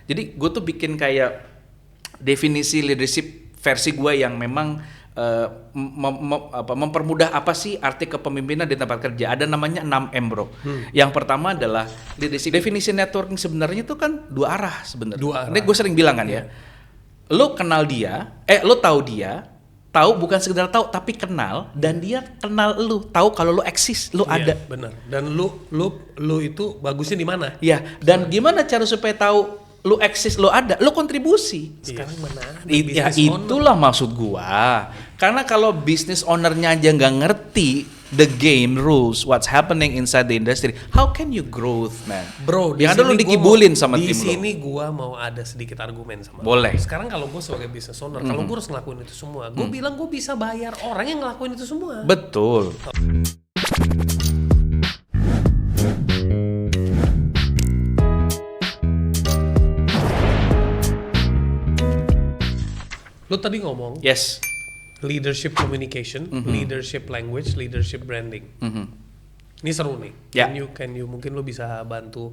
Jadi gue tuh bikin kayak definisi leadership versi gue yang memang mempermudah apa sih arti kepemimpinan di tempat kerja. Ada namanya 6M bro. Yang pertama adalah leadership. Definisi networking sebenarnya itu kan dua arah sebenarnya. Ini gue sering bilang kan ya. Lo kenal dia, lo tahu dia, tahu bukan sekedar tahu tapi kenal, dan dia kenal lu, tahu kalau lu eksis, lu ada. Benar. Dan lu itu bagusnya di mana? Ya, dan gimana cara supaya tahu lu eksis, lu ada, lu kontribusi. Sekarang mana? Ya itulah maksud gua. Karena kalau business ownernya aja nggak ngerti the game rules, what's happening inside the industry, how can you growth, man? Bro, yang ada lu dikibulin sama tim lu. Di sini gua mau ada sedikit argumen sama Boleh. Lu. Sekarang kalau gua sebagai business owner, kalau gua harus ngelakuin itu semua, gua bilang gua bisa bayar orang yang ngelakuin itu semua. Betul. Lu tadi ngomong Yes. leadership communication, leadership language, leadership branding. Ini seru nih. Ya. Can you mungkin lu bisa bantu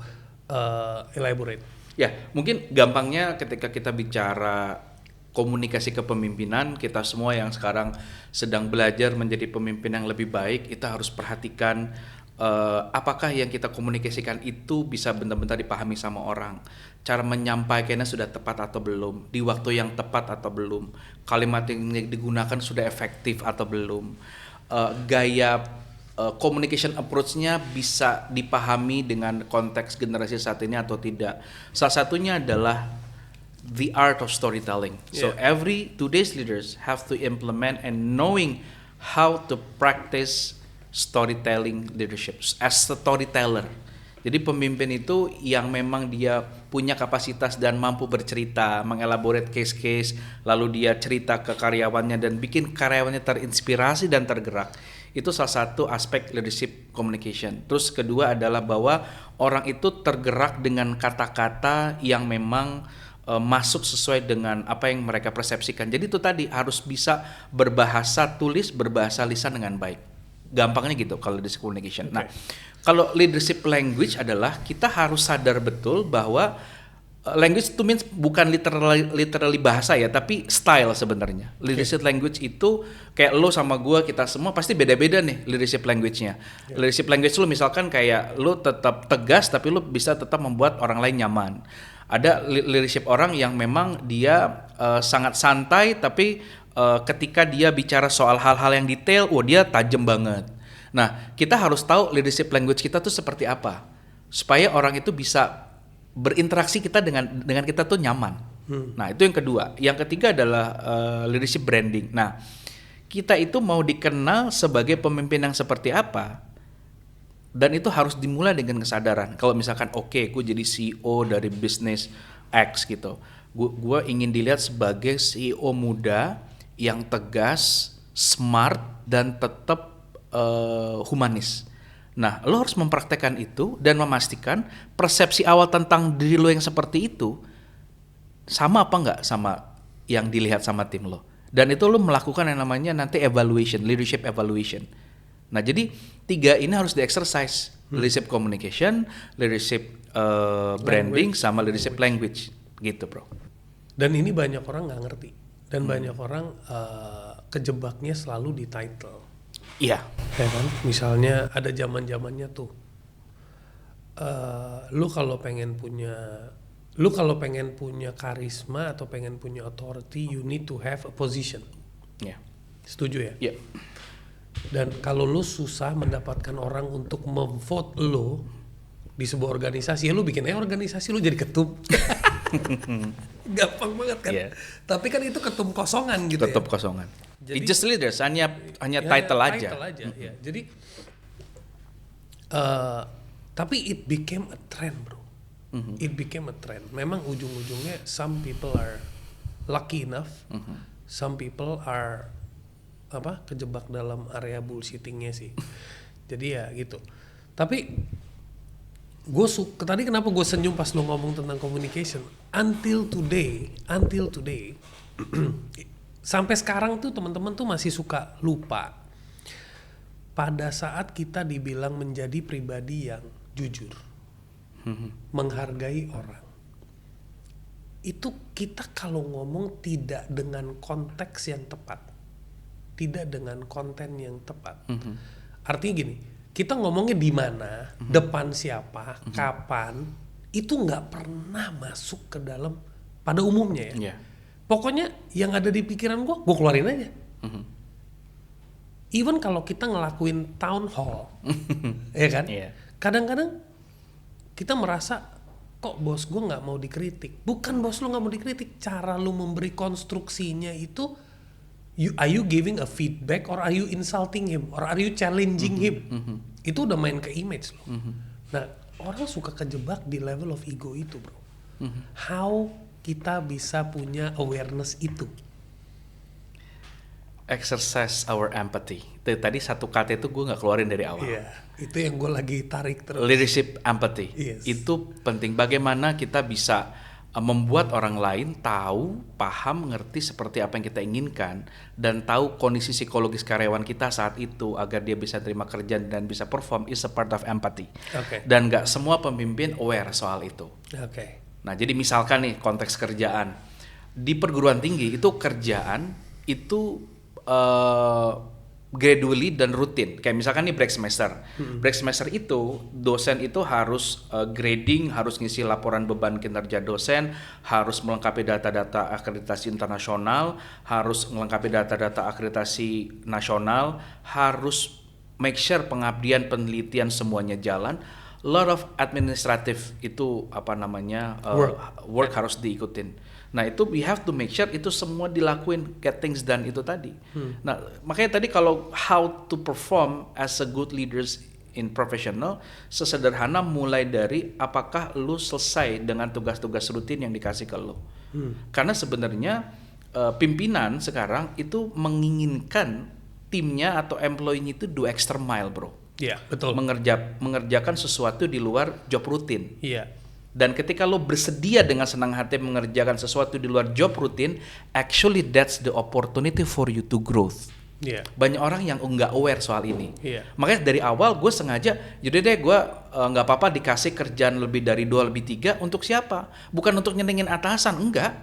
elaborate. Ya, mungkin gampangnya ketika kita bicara komunikasi kepemimpinan, kita semua yang sekarang sedang belajar menjadi pemimpin yang lebih baik, kita harus perhatikan apakah yang kita komunikasikan itu bisa benar-benar dipahami sama orang. Cara menyampaikannya sudah tepat atau belum, di waktu yang tepat atau belum, kalimat yang digunakan sudah efektif atau belum, gaya communication approach-nya bisa dipahami dengan konteks generasi saat ini atau tidak. Salah satunya adalah the art of storytelling. So every today's leaders have to implement and knowing how to practice storytelling leadership as storyteller. Jadi pemimpin itu yang memang dia punya kapasitas dan mampu bercerita, mengelaborate case-case, lalu dia cerita ke karyawannya dan bikin karyawannya terinspirasi dan tergerak. Itu salah satu aspek leadership communication. Terus kedua adalah bahwa orang itu tergerak dengan kata-kata yang memang masuk sesuai dengan apa yang mereka persepsikan. Jadi itu tadi harus bisa berbahasa tulis, berbahasa lisan dengan baik. Gampangnya gitu kalau leadership communication. Nah, kalau leadership language adalah kita harus sadar betul bahwa language itu means bukan literally bahasa ya, tapi style sebenarnya. Leadership language itu kayak lo sama gua, kita semua pasti beda-beda nih leadership language-nya. Leadership language lo misalkan kayak lo tetap tegas tapi lo bisa tetap membuat orang lain nyaman. Ada leadership orang yang memang dia sangat santai tapi ketika dia bicara soal hal-hal yang detail, dia tajam banget. Nah, kita harus tahu leadership language kita tuh seperti apa, supaya orang itu bisa berinteraksi kita dengan kita tuh nyaman. Nah, itu yang kedua. Yang ketiga adalah leadership branding. Nah, kita itu mau dikenal sebagai pemimpin yang seperti apa, dan itu harus dimulai dengan kesadaran. Kalau misalkan gue jadi CEO dari bisnis X gitu, gue ingin dilihat sebagai CEO muda yang tegas, smart, dan tetap humanis. Nah, lo harus mempraktekkan itu dan memastikan persepsi awal tentang diri lo yang seperti itu sama apa enggak sama yang dilihat sama tim lo. Dan itu lo melakukan yang namanya nanti evaluation, leadership evaluation. Nah, jadi 3 ini harus di-exercise. Leadership communication, leadership branding, sama leadership language. Gitu, bro. Dan ini banyak orang nggak ngerti. Dan banyak orang kejebaknya selalu di title. Iya. Ya kan? Misalnya ada zaman-zamannya tuh. Lu kalau pengen punya karisma atau pengen punya authority, you need to have a position. Iya. Setuju ya? Iya. Dan kalau lu susah mendapatkan orang untuk memvote lu di sebuah organisasi, ya lu bikin organisasi, lu jadi ketum. Gampang banget kan? Yeah. Tapi kan itu ketum kosongan gitu. Ketum kosongan. Jadi, it's just leaders, hanya title aja. Title aja, ya. Jadi tapi it became a trend, bro. It became a trend. Memang ujung-ujungnya some people are lucky enough, some people are kejebak dalam area bullshittingnya sih. Jadi ya gitu. Tapi tadi kenapa gue senyum pas lo ngomong tentang communication? Until today, sampai sekarang tuh teman-teman tuh masih suka lupa. Pada saat kita dibilang menjadi pribadi yang jujur, menghargai orang, itu kita kalau ngomong tidak dengan konteks yang tepat, tidak dengan konten yang tepat. Artinya gini, kita ngomongnya di mana, depan siapa, kapan, itu nggak pernah masuk ke dalam pada umumnya ya. Yeah. Pokoknya yang ada di pikiran gue keluarin aja. Even kalau kita ngelakuin town hall, ya kan? Yeah. Kadang-kadang kita merasa kok bos gue nggak mau dikritik. Bukan bos lu nggak mau dikritik, cara lu memberi konstruksinya itu, are you giving a feedback or are you insulting him or are you challenging him? Itu udah main ke image lo. Nah, orang suka kejebak di level of ego itu, bro. How kita bisa punya awareness itu? Exercise our empathy. Tadi satu kata itu gue nggak keluarin dari awal. Iya, itu yang gue lagi tarik terus. Leadership empathy. Yes. Itu penting. Bagaimana kita bisa membuat orang lain tahu, paham, mengerti seperti apa yang kita inginkan, dan tahu kondisi psikologis karyawan kita saat itu agar dia bisa terima kerjaan dan bisa perform is a part of empathy. Oke. Dan nggak semua pemimpin aware soal itu. Oke. Nah, jadi misalkan nih konteks kerjaan di perguruan tinggi itu kerjaan itu gradually dan rutin. Kayak misalkan nih break semester. Break semester itu dosen itu harus grading, harus ngisi laporan beban kinerja dosen, harus melengkapi data-data akreditasi internasional, harus melengkapi data-data akreditasi nasional, harus make sure pengabdian penelitian semuanya jalan. Lot of administrative itu work harus diikutin. Nah itu we have to make sure itu semua dilakuin, get things done itu tadi. Nah makanya tadi kalau how to perform as a good leaders in professional, sesederhana mulai dari apakah lu selesai dengan tugas-tugas rutin yang dikasih ke lu. Karena sebenarnya pimpinan sekarang itu menginginkan timnya atau employee-nya itu do extra mile, bro. Iya, betul. Mengerjakan sesuatu di luar job rutin. Iya. Dan ketika lo bersedia dengan senang hati mengerjakan sesuatu di luar job rutin, actually that's the opportunity for you to growth. Iya. Banyak orang yang nggak aware soal ini. Iya. Makanya dari awal gue sengaja, jadi deh gue nggak apa-apa dikasih kerjaan lebih dari 2, lebih 3, untuk siapa? Bukan untuk nyenengin atasan, enggak.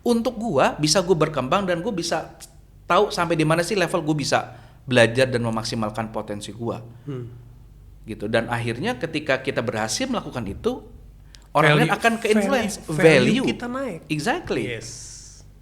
Untuk gue bisa gue berkembang dan gue bisa tahu sampai di mana sih level gue bisa belajar dan memaksimalkan potensi gue. Gitu. Dan akhirnya ketika kita berhasil melakukan itu, orang lain akan ke-influence. Value kita naik. Exactly. Yes.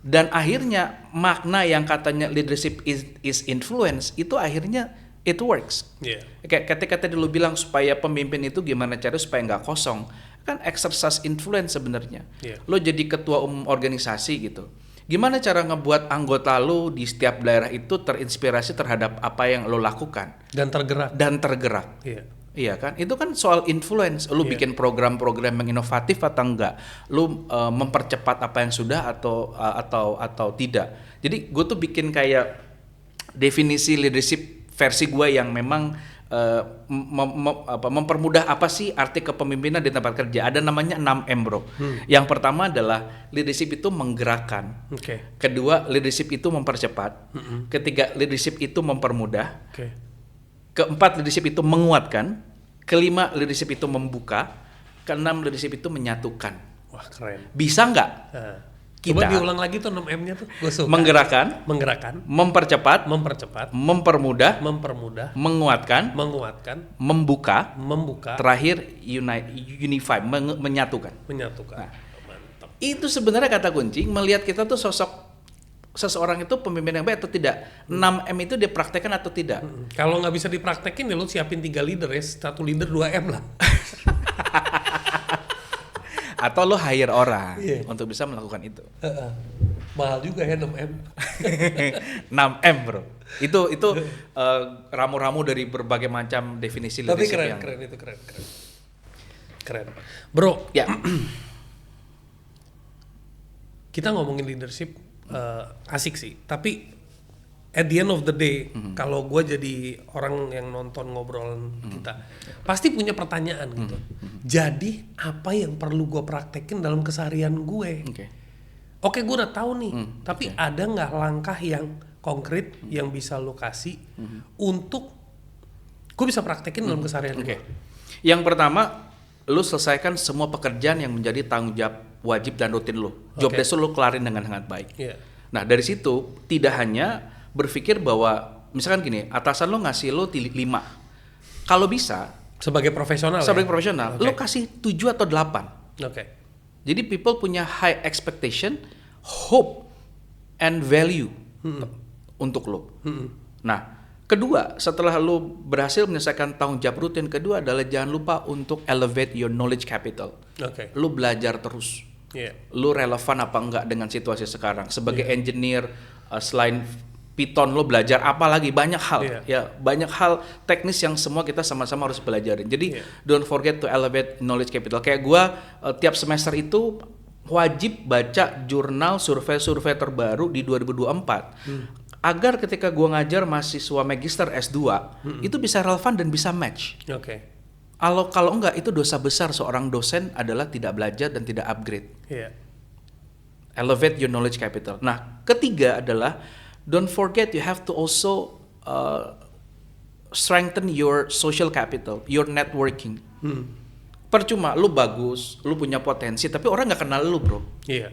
Dan akhirnya makna yang katanya leadership is influence, itu akhirnya it works. Yeah. Kayak ketika tadi lu bilang supaya pemimpin itu gimana cara supaya nggak kosong. Kan exercise influence sebenarnya. Yeah. Lo jadi ketua umum organisasi gitu. Gimana cara ngebuat anggota lo di setiap daerah itu terinspirasi terhadap apa yang lo lakukan. Dan tergerak. Iya. Iya kan, itu kan soal influence. Lu bikin program-program yang inovatif atau enggak, lu mempercepat apa yang sudah atau tidak. Jadi gue tuh bikin kayak definisi leadership versi gue yang memang mempermudah apa sih arti kepemimpinan di tempat kerja. Ada namanya 6M, bro. Yang pertama adalah leadership itu menggerakkan. Kedua, leadership itu mempercepat. Ketiga, leadership itu mempermudah. Keempat, leadership itu menguatkan. Kelima, leadership itu membuka. Keenam, leadership itu menyatukan. Wah, keren. Bisa nggak? Coba diulang lagi tuh 6M-nya tuh. Gua suka. Menggerakkan, mempercepat, mempermudah, menguatkan, membuka, terakhir unify, menyatukan. Nah, mantap. Itu sebenarnya kata kunci melihat kita tuh sosok seseorang itu pemimpin yang baik atau tidak. 6M itu dipraktekkan atau tidak? Kalau nggak bisa dipraktekin ya lu siapin 3 leader ya, 1 leader 2M lah. Atau lo hire orang untuk bisa melakukan itu. Mahal juga ya 6M. 6M, bro. Itu ramu-ramu dari berbagai macam definisi leadership. Tapi keren. Bro, ya. Kita ngomongin leadership asik sih, tapi at the end of the day, kalau gue jadi orang yang nonton ngobrolan kita, pasti punya pertanyaan gitu. Jadi apa yang perlu gue praktekin dalam keseharian gue? Oke, gue udah tahu nih, tapi ada nggak langkah yang konkret yang bisa lo kasih untuk gue bisa praktekin dalam keseharian gue? Yang pertama, lo selesaikan semua pekerjaan yang menjadi tanggung jawab wajib dan rutin lo. Job desk lo kelarin dengan sangat baik. Yeah. Nah dari situ tidak hanya berpikir bahwa misalkan gini, atasan lo ngasih lo 5. Kalau bisa Sebagai profesional lo kasih 7 atau 8. Oke. Jadi people punya high expectation, hope, and value untuk lo. Nah, kedua, setelah lo berhasil menyelesaikan tanggung jawab rutin, kedua adalah jangan lupa untuk elevate your knowledge capital. Oke. Lo belajar terus. Yeah. Lo relevan apa enggak dengan situasi sekarang. Sebagai engineer, selain Python lo belajar apa lagi, banyak hal. Ya, banyak hal teknis yang semua kita sama-sama harus belajarin. Jadi don't forget to elevate knowledge capital. Kayak gua tiap semester itu wajib baca jurnal survei-survei terbaru di 2024. Agar ketika gua ngajar mahasiswa magister S2 itu bisa relevan dan bisa match. Oke. Kalau enggak, itu dosa besar seorang dosen adalah tidak belajar dan tidak upgrade. Iya. Elevate your knowledge capital. Nah, ketiga adalah don't forget you have to also strengthen your social capital, your networking. Percuma lu bagus, lu punya potensi, tapi orang nggak kenal lu, bro. Iya.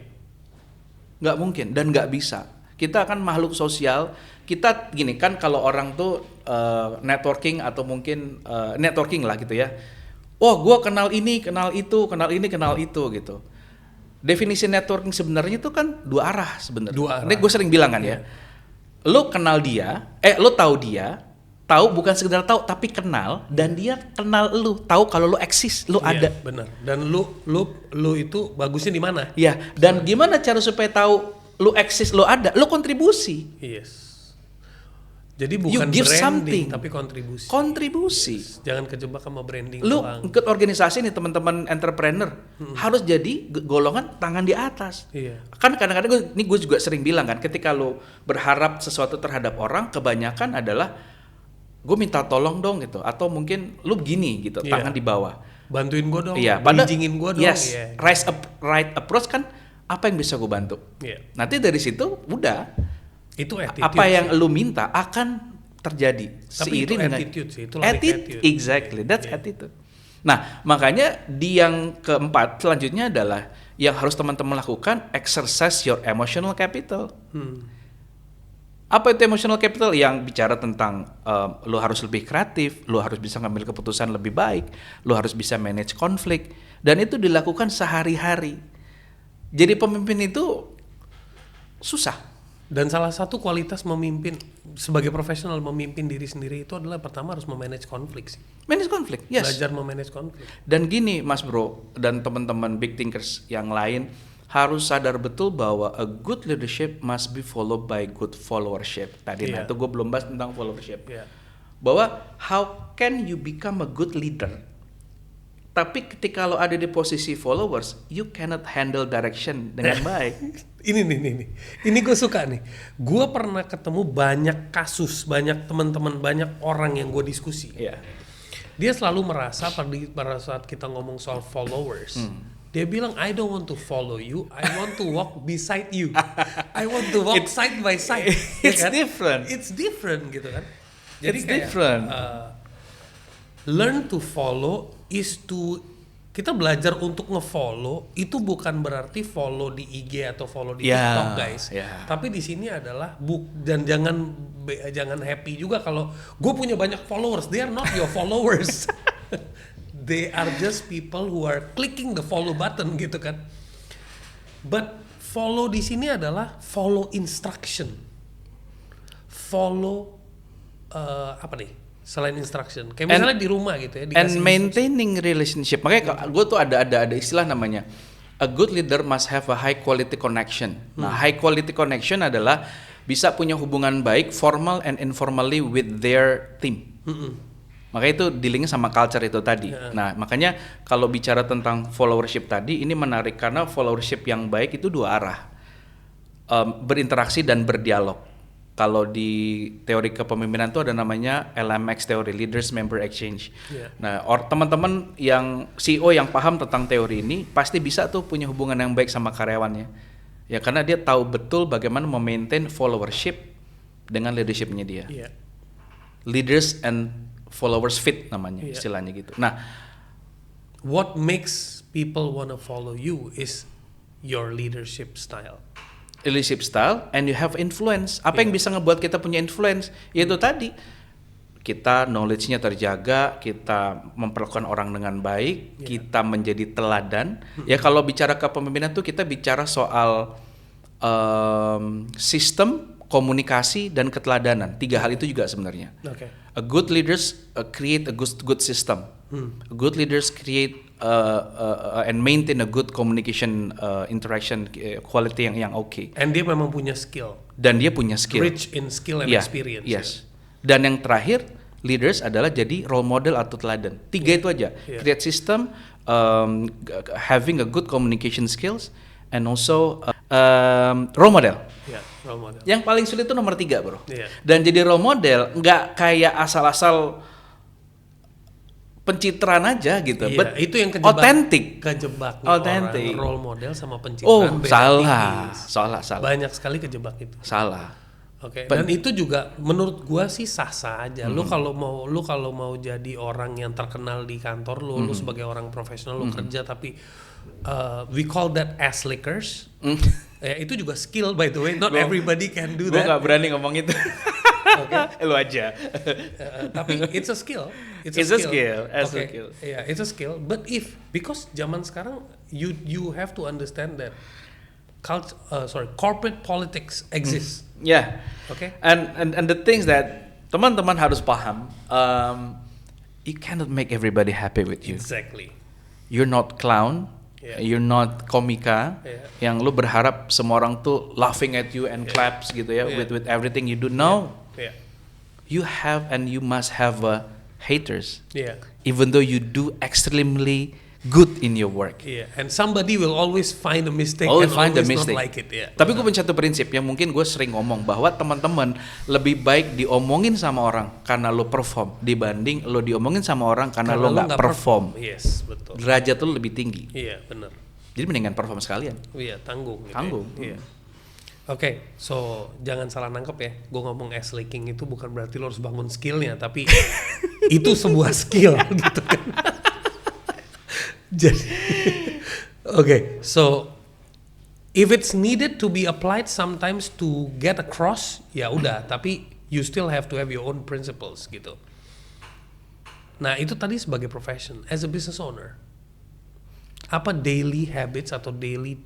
Nggak mungkin dan nggak bisa. Kita kan makhluk sosial. Kita gini kan, kalau orang tuh networking atau mungkin networking lah gitu ya. Oh, gua kenal ini, kenal itu, kenal ini, kenal itu gitu. Definisi networking sebenarnya itu kan dua arah sebenarnya. Ini gue sering bilang kan ya. Lo kenal dia, lo tahu dia, tahu bukan sekedar tahu tapi kenal, dan dia kenal lu, tahu kalau lu eksis, lu ada. Benar. Dan lu itu bagusnya di mana? Ya, dan gimana cara supaya tahu lu eksis, lu ada, lu kontribusi. Yes. Jadi bukan branding tapi kontribusi. Yes. Jangan kejebak sama branding lu doang. Ikut organisasi nih teman-teman entrepreneur, harus jadi golongan tangan di atas. Iya. Kan kadang-kadang gue juga sering bilang kan, ketika lu berharap sesuatu terhadap orang, kebanyakan adalah gue minta tolong dong gitu, atau mungkin lu begini gitu, tangan di bawah. Bantuin gue dong, bijingin gue dong. Yes, right approach kan, apa yang bisa gue bantu. Nanti dari situ udah, itu attitude apa yang lu minta akan terjadi. Tapi itu attitude sih, itu attitude. Exactly, that's attitude. Nah, makanya di yang keempat selanjutnya adalah yang harus teman-teman lakukan, exercise your emotional capital. Apa itu emotional capital? Yang bicara tentang lu harus lebih kreatif, lu harus bisa ngambil keputusan lebih baik, lu harus bisa manage konflik, dan itu dilakukan sehari-hari. Jadi pemimpin itu susah. Dan salah satu kualitas memimpin sebagai profesional, memimpin diri sendiri itu adalah pertama harus memanage konflik sih. Manage konflik, yes. Belajar memanage konflik. Dan gini Mas Bro dan teman-teman big thinkers yang lain, harus sadar betul bahwa a good leadership must be followed by good followership. Tadi nah itu gue belum bahas tentang followership. Bahwa how can you become a good leader? Tapi ketika lo ada di posisi followers, you cannot handle direction dengan baik. Ini gue suka nih. Gue pernah ketemu banyak kasus, banyak teman-teman, banyak orang yang gue diskusi. Dia selalu merasa pada saat kita ngomong soal followers, dia bilang, I don't want to follow you, I want to walk beside you. I want to walk side by side. It's different. It's different gitu kan. Jadi it's different. Learn to follow is to, kita belajar untuk nge-follow itu bukan berarti follow di IG atau follow di TikTok guys. Tapi di sini adalah dan jangan happy juga kalau gue punya banyak followers. They are not your followers. They are just people who are clicking the follow button gitu kan. But follow di sini adalah follow instruction. Follow apa nih? Selain instruction, kayak misalnya di rumah gitu ya. And maintaining relationship. Makanya gue tuh ada istilah namanya, a good leader must have a high quality connection. Nah, high quality connection adalah bisa punya hubungan baik formal and informally with their team. Makanya itu dealingnya sama culture itu tadi. Nah, makanya kalau bicara tentang followership tadi, ini menarik karena followership yang baik itu dua arah, berinteraksi dan berdialog. Kalau di teori kepemimpinan itu ada namanya LMX teori, Leaders Member Exchange. Nah, teman-teman yang CEO yang paham tentang teori ini pasti bisa tuh punya hubungan yang baik sama karyawannya. Ya karena dia tahu betul bagaimana memaintain followership dengan leadershipnya dia. Leaders and followers fit namanya istilahnya gitu. Nah, what makes people wanna follow you is your leadership style. Leadership style and you have influence. Apa yang bisa ngebuat kita punya influence? Yaitu tadi kita knowledge-nya terjaga, kita memperlakukan orang dengan baik, kita menjadi teladan. Ya kalau bicara kepemimpinan tuh kita bicara soal sistem, komunikasi dan keteladanan. 3 hal itu juga sebenarnya. Okay. A good leaders create a good system. A good leaders create and maintain a good communication interaction quality yang okay. And dia memang punya skill. Dan dia punya skill. Rich in skill and experience. Yes. Dan yang terakhir, leaders adalah jadi role model atau teladan. 3 itu aja. Create system, having a good communication skills, and also role model. Yeah, role model. Yang paling sulit itu nomor 3, bro. Yeah. Dan jadi role model nggak kayak asal-asal pencitraan aja gitu, Iya, but itu yang kejebak. Kejebaknya Authentic. orang role model sama pencitraan. Oh, beda salah. tipis. Salah. Banyak sekali kejebak itu. Salah. Oke. Dan itu juga menurut gua sih sah-sah aja. Lu kalau mau jadi orang yang terkenal di kantor lu sebagai orang profesional lu kerja tapi we call that ass lickers. Ya, itu juga skill by the way. Not everybody can do Gue that. nggak berani ngomong itu. Lu aja. Tapi it's a skill. It's a skill. Yeah, it's a skill. But because zaman sekarang you have to understand that corporate politics exists. Yeah. Okay. And the things that teman-teman harus paham, you cannot make everybody happy with you. Exactly. You're not clown. Yeah. You're not komika. Yeah. Yang lu berharap semua orang tuh laughing at you and claps gitu ya with everything you do. No. Yeah. You have and you must have haters. Yeah. Even though you do extremely good in your work. Yeah. And somebody will always find a mistake Always and find a always mistake. not like it. Yeah. Tapi gue punya satu prinsip yang mungkin gue sering ngomong bahwa teman-teman lebih baik diomongin sama orang karena lo perform dibanding lo diomongin sama orang karena lo nggak perform. Yes, betul. Derajat lo lebih tinggi. Iya, benar. Jadi mendingan perform sekalian. Iya, tanggung. Gitu Tanggung. Ya. Iya. Oke, so jangan salah nangkep ya. Gue ngomong ass licking itu bukan berarti lo harus bangun skillnya, tapi itu sebuah skill gitu kan. Jadi, okay, so if it's needed to be applied sometimes to get across, ya udah. Tapi you still have to have your own principles gitu. Nah itu tadi sebagai profession, as a business owner, apa daily habits atau daily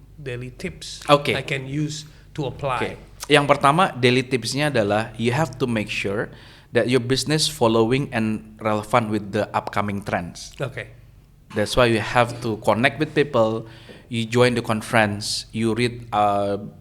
tips I can use to apply? Yang pertama daily tipsnya adalah you have to make sure that your business following and relevant with the upcoming trends. Okay. That's why you have to connect with people. You join the conference, you read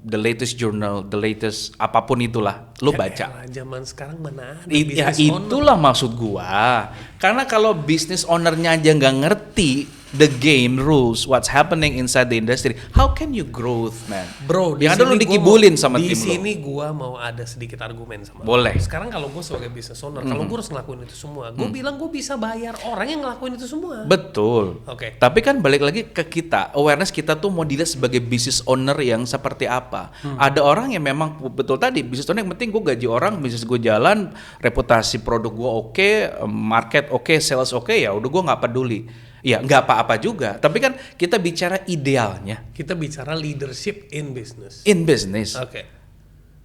the latest journal, the latest apapun itulah, lo baca. Zaman sekarang mana ada Ya business owner? itulah maksud gua. Karena kalau business ownernya aja nggak ngerti the game rules, what's happening inside the industry, how can you growth, man? Bro, yang ada lo dikibulin sama tim lo. Di sini gua mau ada sedikit argumen sama Boleh. lo. Sekarang kalau gua sebagai business owner, kalau gua harus ngelakuin itu semua, gua bilang gua bisa bayar orang yang ngelakuin itu semua. Betul. Oke. Tapi kan balik lagi ke kita, awareness kita tuh mau dilihat sebagai business owner yang seperti apa. Ada orang yang memang betul tadi business owner yang penting gue gaji orang, bisnis gue jalan, reputasi produk gue oke, market oke, sales oke, ya udah gue nggak peduli. Ya nggak apa-apa juga. Tapi kan kita bicara idealnya. Kita bicara leadership in business. In business. Oke.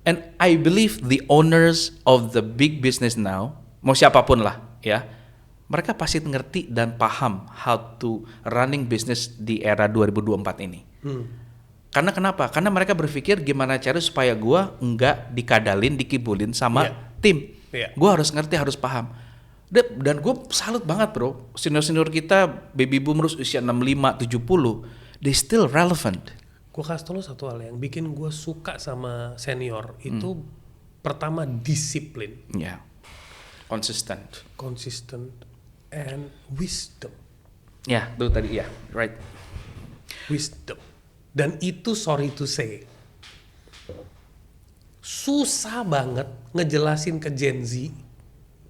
And I believe the owners of the big business now, mau siapapun lah, ya, mereka pasti ngerti dan paham how to running business di era 2024 ini. Karena kenapa? Karena mereka berpikir gimana cara supaya gua nggak dikadalin, dikibulin sama tim. Gua harus ngerti, harus paham. Dan gue salut banget bro, senior-senior kita, baby boomers usia 65, 70, they still relevant. Gue kasih tau lo satu hal yang bikin gue suka sama senior itu pertama disiplin. Ya, consistent, and wisdom. Ya, itu tadi ya, right. Wisdom. Dan itu sorry to say, susah banget ngejelasin ke Gen Z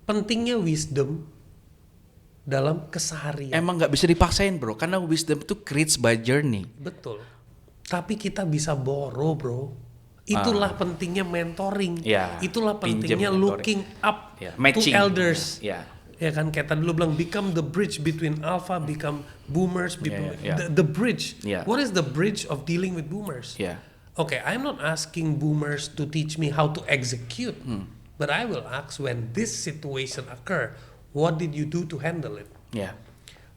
pentingnya wisdom dalam keseharian. Emang nggak bisa dipaksain bro, karena wisdom itu creates by journey. Betul. Tapi kita bisa borrow bro. Itulah pentingnya mentoring. Ya, Itulah pentingnya mentoring. looking up to Matching. elders. Ya. Ya kan, kayak tadi lu bilang become the bridge between alpha, become boomers, Yeah. The bridge. Yeah. What is the bridge of dealing with boomers? Yeah. Okay, I'm not asking boomers to teach me how to execute, but I will ask when this situation occur, what did you do to handle it? Yeah.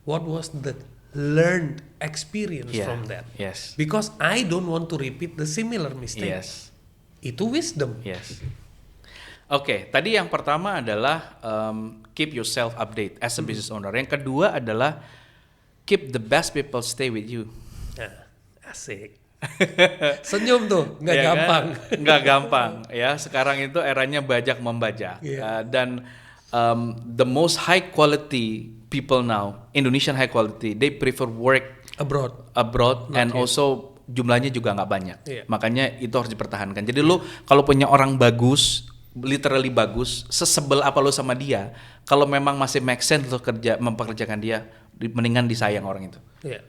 What was the learned experience Yeah. from that? Yes. Because I don't want to repeat the similar mistake. Yes. Itu wisdom. Yes. Oke, tadi yang pertama adalah keep yourself update as a business owner. Yang kedua adalah keep the best people stay with you. Nah, asik. Senyum tuh, nggak Ya gampang. Kan? Nggak gampang ya. Sekarang itu eranya bajak membajak. Yeah. Dan the most high quality people now, Indonesian high quality, they prefer work Abroad. and also jumlahnya juga nggak banyak. Iya. Makanya itu harus dipertahankan. Jadi lu kalau punya orang bagus, literally bagus, sesebel apa lu sama dia, kalau memang masih make sense lu mempekerjakan dia, mendingan disayang orang itu Iya.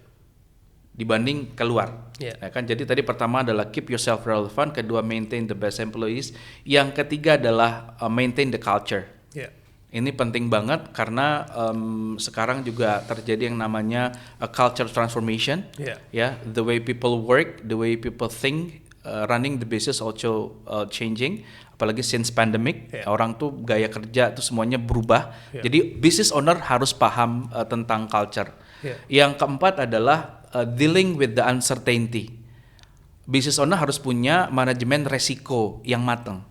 dibanding keluar. Iya. Ya kan? Jadi tadi pertama adalah keep yourself relevant, kedua maintain the best employees, yang ketiga adalah maintain the culture. Iya. Ini penting banget karena sekarang juga terjadi yang namanya culture transformation. Iya. Ya, the way people work, the way people think, running the business also changing. Apalagi since pandemic, orang tuh gaya kerja tuh semuanya berubah. Jadi business owner harus paham tentang culture. Yang keempat adalah dealing with the uncertainty. Business owner harus punya manajemen resiko yang matang.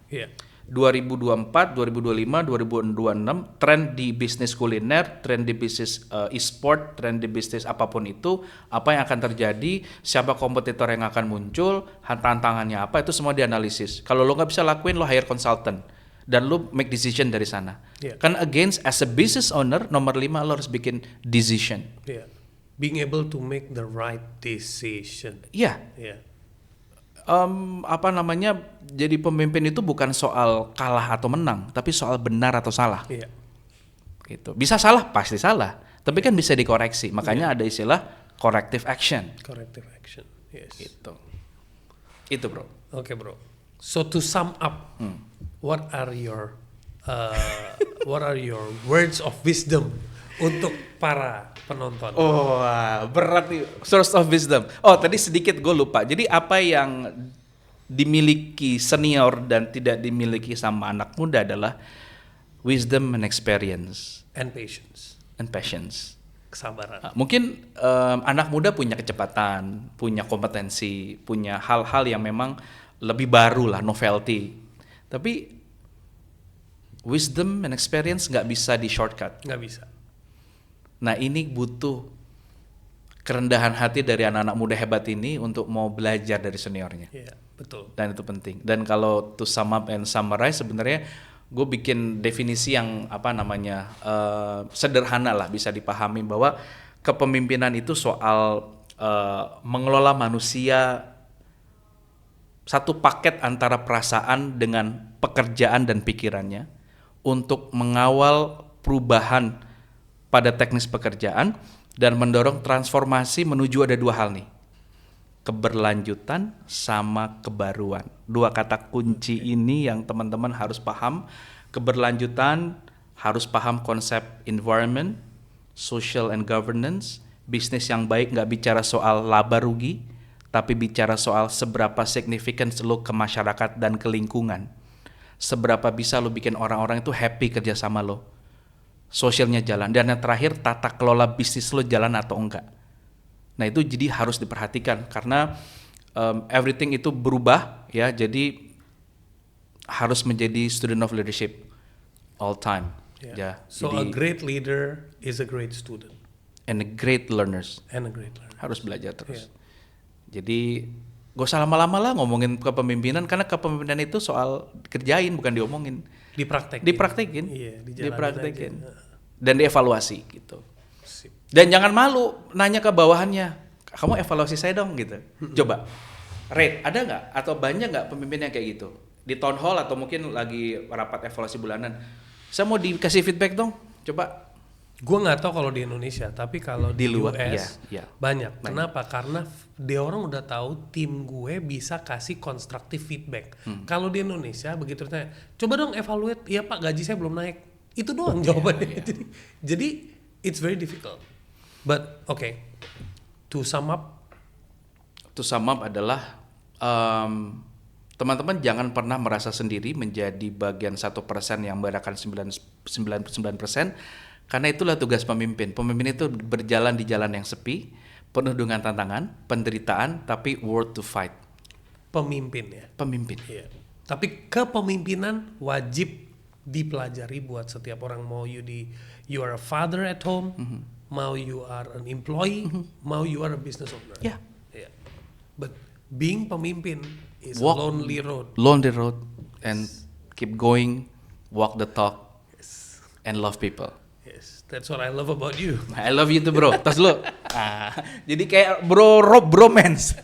2024, 2025, 2026 tren di bisnis kuliner, tren di bisnis e-sport, tren di bisnis apapun itu, apa yang akan terjadi, siapa kompetitor yang akan muncul, tantangannya apa, itu semua dianalisis. Kalau lo nggak bisa lakuin, lo hire consultant dan lo make decision dari sana. Kan against as a business owner nomor 5 lo harus bikin decision. Being able to make the right decision. Iya. Jadi pemimpin itu bukan soal kalah atau menang, tapi soal benar atau salah. Gitu. Bisa salah, pasti salah, tapi kan bisa dikoreksi. Makanya ada istilah corrective action. Yes. Gitu. Itu bro. Okay, bro. So to sum up, what are your words of wisdom untuk para penonton? Oh, berat nih. Source of wisdom. Oh, tadi sedikit gue lupa. Jadi apa yang dimiliki senior dan tidak dimiliki sama anak muda adalah wisdom and experience. And patience. Kesabaran. Mungkin anak muda punya kecepatan, punya kompetensi, punya hal-hal yang memang lebih baru lah, novelty. Tapi wisdom and experience nggak bisa di shortcut. Nggak bisa. Nah ini butuh kerendahan hati dari anak-anak muda hebat ini untuk mau belajar dari seniornya. Iya, betul. Dan itu penting. Dan kalau to sum up and summarize, sebenarnya gue bikin definisi yang sederhana lah, bisa dipahami bahwa kepemimpinan itu soal mengelola manusia, satu paket antara perasaan dengan pekerjaan dan pikirannya untuk mengawal perubahan pada teknis pekerjaan dan mendorong transformasi menuju ada dua hal nih, keberlanjutan sama kebaruan. Dua kata kunci ini yang teman-teman harus paham. Keberlanjutan, harus paham konsep environment, social and governance. Bisnis yang baik nggak bicara soal laba rugi, tapi bicara soal seberapa signifikan lo ke masyarakat dan ke lingkungan. Seberapa bisa lo bikin orang-orang itu happy kerja sama lo, sosialnya jalan, dan yang terakhir tata kelola bisnis lo jalan atau enggak. Nah itu jadi harus diperhatikan karena everything itu berubah ya, jadi harus menjadi student of leadership all time. Ya, So jadi, a great leader is a great student. And a great learners. Harus belajar terus. Jadi gak usah lama-lama lah ngomongin kepemimpinan, karena kepemimpinan itu soal kerjain, bukan diomongin. Dipraktekin. Iya, dipraktekin. aja. Dan dievaluasi gitu. Sip. Dan jangan malu nanya ke bawahannya, kamu evaluasi saya dong gitu. Coba rate, ada nggak atau banyak nggak pemimpin yang kayak gitu di town hall atau mungkin lagi rapat evaluasi bulanan, saya mau dikasih feedback dong, coba. Gue nggak tahu kalau di Indonesia, tapi kalau di luar US iya. banyak. Kenapa? Karena dia orang udah tahu tim gue bisa kasih constructive feedback. Kalau di Indonesia begitu tanya, coba dong evaluate, iya pak gaji saya belum naik. Itu doang jawabannya. Jadi it's very difficult. But okay, to sum up adalah teman-teman jangan pernah merasa sendiri menjadi bagian 1% yang membedakan 99%, karena itulah tugas pemimpin. Pemimpin itu berjalan di jalan yang sepi, penuh dengan tantangan, penderitaan, tapi worth to fight. Pemimpin ya. Pemimpin. Iya. Tapi kepemimpinan wajib dipelajari buat setiap orang. Mau you are a father at home, mau you are an employee, mau you are a business owner. Yeah. Yeah. But being pemimpin is Walk- a lonely road. Lonely road, and keep going, walk the talk, and love people. Yes, that's what I love about you. I love you too bro. Tas lu. Jadi kayak bromance.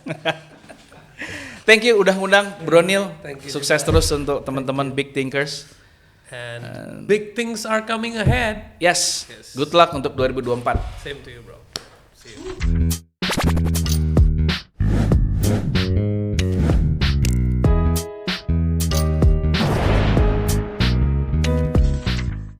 Thank you udah ngundang Bro Neil. Thank you Sukses juga. terus untuk teman-teman Big Thinkers. And big things are coming ahead. Yes. Yes. Good luck untuk 2024. Same to you, bro. See you.